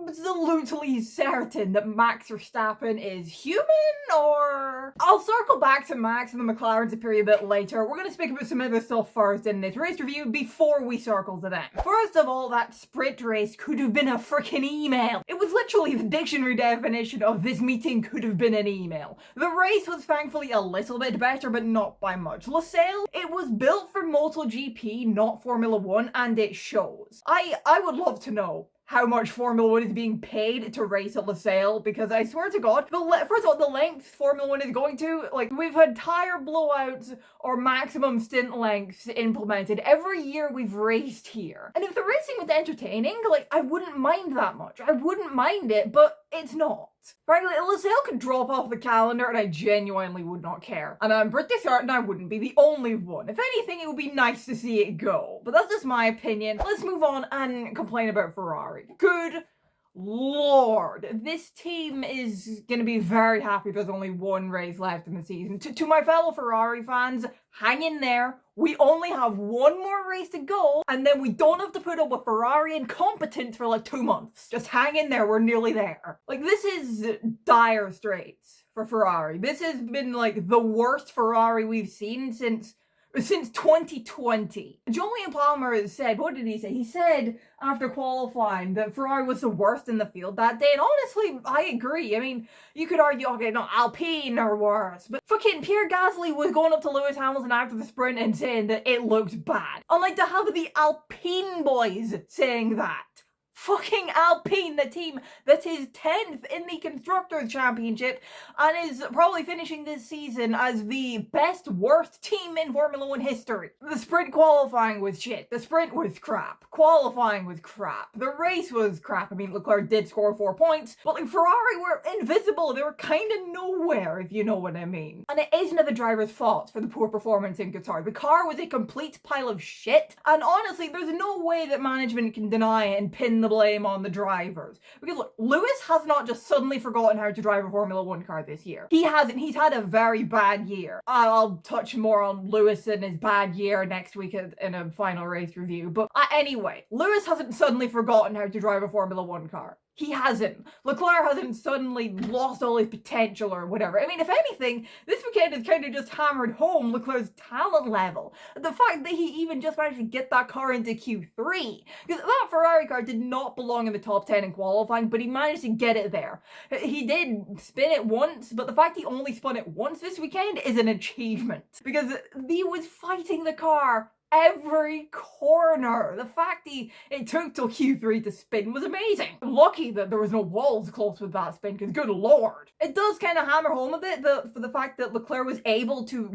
absolutely certain that Max Verstappen is human, or... I'll circle back to Max and the McLarens a period a bit later. We're going to speak about some other stuff first in this race review before we circle to them. First of all, that sprint race could have been a freaking email. It was literally the dictionary definition of this meeting could have been an email. The race was thankfully a little bit better, but not by much. Losail, it was built for MotoGP, not Formula 1, and it shows. I would love to know how much Formula 1 is being paid to race at Losail, because I swear to God, first of all, the length Formula 1 is going to, like, we've had tire blowouts or maximum stint lengths implemented every year we've raced here. And if the racing was entertaining, like, I wouldn't mind that much. I wouldn't mind it, but it's not. Frankly, Losail could drop off the calendar and I genuinely would not care. And I'm pretty certain I wouldn't be the only one. If anything, it would be nice to see it go. But that's just my opinion. Let's move on and complain about Ferrari. Good Lord, this team is going to be very happy there's only one race left in the season. To my fellow Ferrari fans, hang in there. We only have one more race to go, and then we don't have to put up with Ferrari incompetence for like 2 months. Just hang in there, we're nearly there. Like, this is dire straits for Ferrari. This has been like the worst Ferrari we've seen since 2020. Julian Palmer said, what did he say? He said after qualifying that Ferrari was the worst in the field that day. And honestly, I agree. I mean, you could argue, okay, no, Alpine are worse. But fucking Pierre Gasly was going up to Lewis Hamilton after the sprint and saying that it looked bad. Unlike to have the Alpine boys saying that. Fucking Alpine, the team that is 10th in the Constructors' Championship and is probably finishing this season as the best, worst team in Formula 1 history. The sprint qualifying was shit. The sprint was crap. Qualifying was crap. The race was crap. I mean, Leclerc did score 4 points, but like Ferrari were invisible. They were kind of nowhere, if you know what I mean. And it isn't the driver's fault for the poor performance in Qatar. The car was a complete pile of shit, and honestly, there's no way that management can deny it and pin the blame on the drivers. Because look, Lewis has not just suddenly forgotten how to drive a Formula 1 car this year. He hasn't. He's had a very bad year. I'll touch more on Lewis and his bad year next week in a final race review. But anyway, Lewis hasn't suddenly forgotten how to drive a Formula 1 car. He hasn't. Leclerc hasn't suddenly lost all his potential or whatever. I mean, if anything, this weekend has kind of just hammered home Leclerc's talent level. The fact that he even just managed to get that car into Q3. Because that Ferrari car did not belong in the top 10 in qualifying, but he managed to get it there. He did spin it once, but the fact he only spun it once this weekend is an achievement. Because he was fighting the car every corner. The fact it took till Q3 to spin was amazing. Lucky that there was no walls close with that spin, because good lord. It does kind of hammer home a bit for the fact that Leclerc was able to,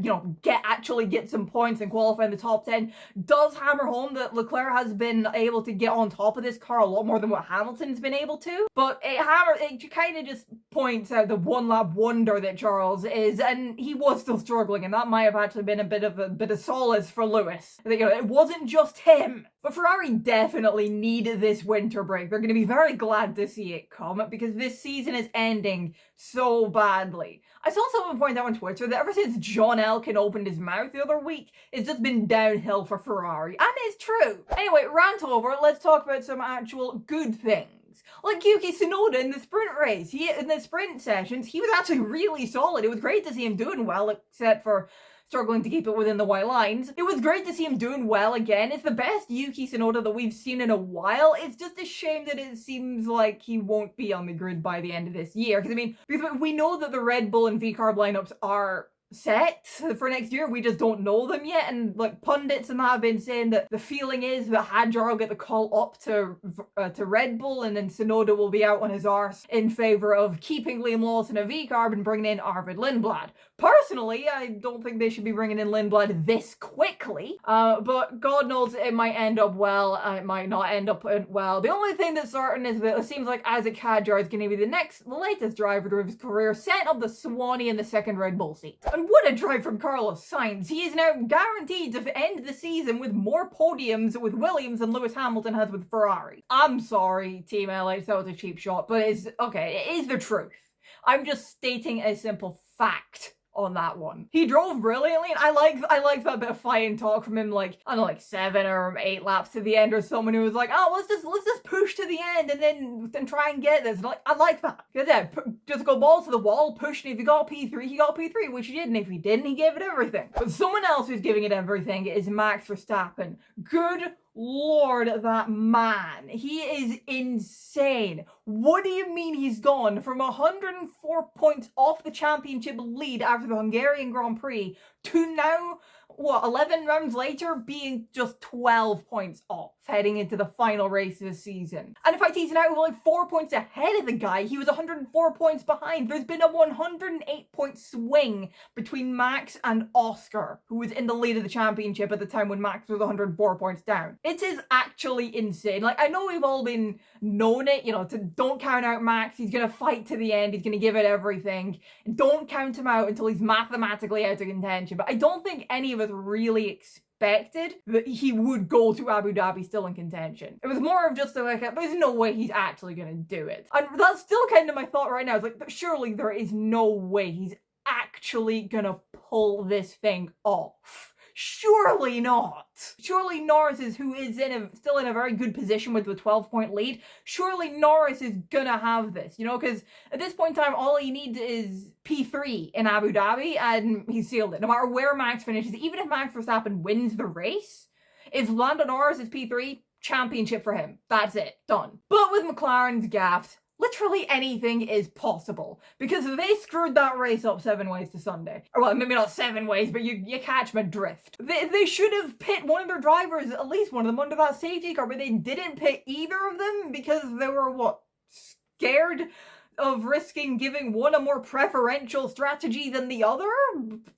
actually get some points and qualify in the top 10. Does hammer home that Leclerc has been able to get on top of this car a lot more than what Hamilton's been able to. But it kind of just points out the one lap wonder that Charles is, and he was still struggling, and that might have actually been a bit of solace for Lewis. It wasn't just him. But Ferrari definitely needed this winter break. They're going to be very glad to see it come, because this season is ending so badly. I saw someone point out on Twitter that ever since John Elkann opened his mouth the other week, it's just been downhill for Ferrari. And it's true. Anyway, rant over, let's talk about some actual good things. Like Yuki Tsunoda in the sprint race. In the sprint sessions, he was actually really solid. It was great to see him doing well, except for struggling to keep it within the white lines. It was great to see him doing well again. It's the best Yuki Tsunoda that we've seen in a while. It's just a shame that it seems like he won't be on the grid by the end of this year. Because we know that the Red Bull and V-Carb lineups are set for next year. We just don't know them yet, and like pundits and that have been saying that the feeling is that Hadjar will get the call up to Red Bull, and then Tsunoda will be out on his arse in favour of keeping Liam Lawson a V-Carb and bringing in Arvid Lindblad. Personally, I don't think they should be bringing in Lindblad this quickly, but God knows it might end up well, it might not end up well. The only thing that's certain is that it seems like Isaac Hadjar is going to be the latest driver of his career, setting up the Swanee in the second Red Bull seat. And what a drive from Carlos Sainz. He is now guaranteed to end the season with more podiums with Williams than Lewis Hamilton has with Ferrari. I'm sorry, Team LH, that was a cheap shot, but it is the truth. I'm just stating a simple fact. on that one. He drove brilliantly, and I like that bit of fighting talk from him, like, I don't know, like 7 or 8 laps to the end, or someone who was like, oh, let's just push to the end and then try and get this. And like, I like that. Because yeah, just go balls to the wall, push, and if he got P3, he got P3, which he did, and if he didn't, he gave it everything. But someone else who's giving it everything is Max Verstappen. Good Lord, that man. He is insane. What do you mean he's gone from 104 points off the championship lead after the Hungarian Grand Prix to now, what, 11 rounds later, being just 12 points off heading into the final race of the season? And if I tease it out, we're like 4 points ahead of the guy. He was 104 points behind. There's been a 108 point swing between Max and Oscar, who was in the lead of the championship at the time when Max was 104 points down. It is actually insane. Like, I know we've all been known it, you know, to don't count out Max. He's going to fight to the end. He's going to give it everything. And don't count him out until he's mathematically out of contention. But I don't think any of us really expected that he would go to Abu Dhabi still in contention. It was more of just like, there's no way he's actually going to do it. And that's still kind of my thought right now. It's like, but surely there is no way he's actually going to pull this thing off. Surely not. Surely Norris is, who is still in a very good position with the 12-point lead. Surely Norris is gonna have this, you know, because at this point in time, all he needs is P3 in Abu Dhabi, and he's sealed it. No matter where Max finishes, even if Max Verstappen wins the race, if Lando Norris is P3, championship for him. That's it. Done. But with McLaren's gaffes, literally anything is possible, because they screwed that race up 7 ways to Sunday. Or well, maybe not 7 ways, but you catch my drift. They should have pit one of their drivers, at least one of them, under that safety car, but they didn't pit either of them because they were, what, scared of risking giving one a more preferential strategy than the other?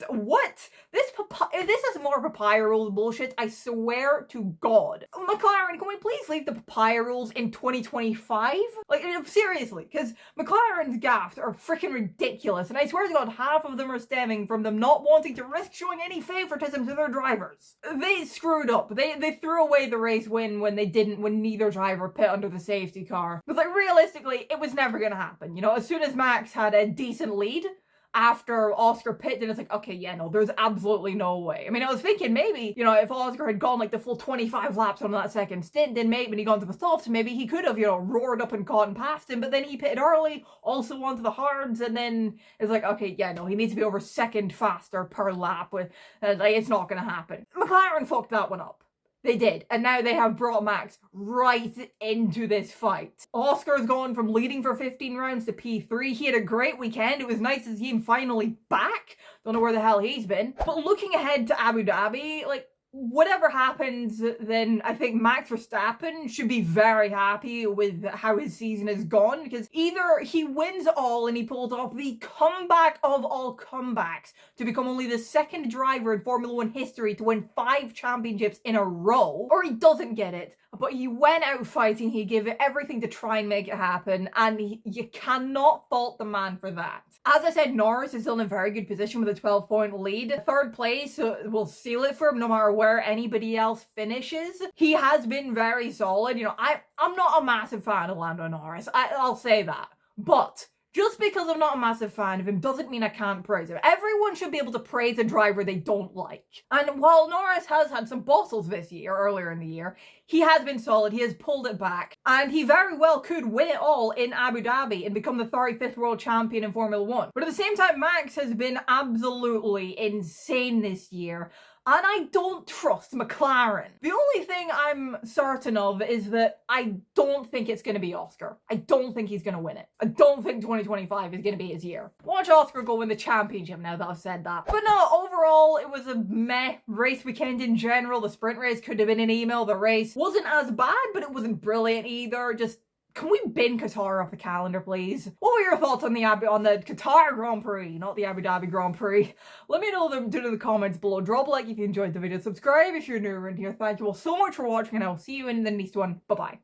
What? This is more papaya rules bullshit, I swear to God. McLaren, can we please leave the papaya rules in 2025? Like, seriously, because McLaren's gaffes are freaking ridiculous, and I swear to God, half of them are stemming from them not wanting to risk showing any favoritism to their drivers. They screwed up. They threw away the race win when neither driver pit under the safety car. But like, realistically, it was never gonna happen. You know, as soon as Max had a decent lead after Oscar pit, then it's like, okay, yeah, no, there's absolutely no way. I mean, I was thinking maybe, you know, if Oscar had gone like the full 25 laps on that second stint, then maybe when he got to the softs, maybe he could have, you know, roared up and caught and passed him, but then he pitted early, also onto the hards, and then it's like, okay, yeah, no, he needs to be over second faster per lap with, like, it's not gonna happen. McLaren fucked that one up. They did, and now they have brought Max right into this fight. Oscar's gone from leading for 15 rounds to P3. He had a great weekend. It was nice to see him finally back. Don't know where the hell he's been. But looking ahead to Abu Dhabi, like, whatever happens, then I think Max Verstappen should be very happy with how his season has gone, because either he wins all and he pulls off the comeback of all comebacks to become only the second driver in Formula 1 history to win 5 championships in a row, or he doesn't get it, but he went out fighting, he gave it everything to try and make it happen, and you cannot fault the man for that. As I said, Norris is still in a very good position with a 12-point lead. Third place will seal it for him no matter where anybody else finishes. He has been very solid. You know, I'm not a massive fan of Lando Norris. I'll say that. But just because I'm not a massive fan of him doesn't mean I can't praise him. Everyone should be able to praise a driver they don't like. And while Norris has had some bustles this year, earlier in the year, he has been solid. He has pulled it back. And he very well could win it all in Abu Dhabi and become the 35th world champion in Formula 1. But at the same time, Max has been absolutely insane this year. And I don't trust McLaren. The only thing I'm certain of is that I don't think it's going to be Oscar. I don't think he's going to win it. I don't think 2025 is going to be his year. Watch Oscar go win the championship now that I've said that. But no, overall, it was a meh race weekend in general. The sprint race could have been an email. The race wasn't as bad, but it wasn't brilliant either. Just, can we bin Qatar off the calendar, please? What were your thoughts on the Qatar Grand Prix, not the Abu Dhabi Grand Prix? Let me know them down in the comments below. Drop a like if you enjoyed the video. Subscribe if you're new around here. Thank you all so much for watching, and I'll see you in the next one. Bye-bye.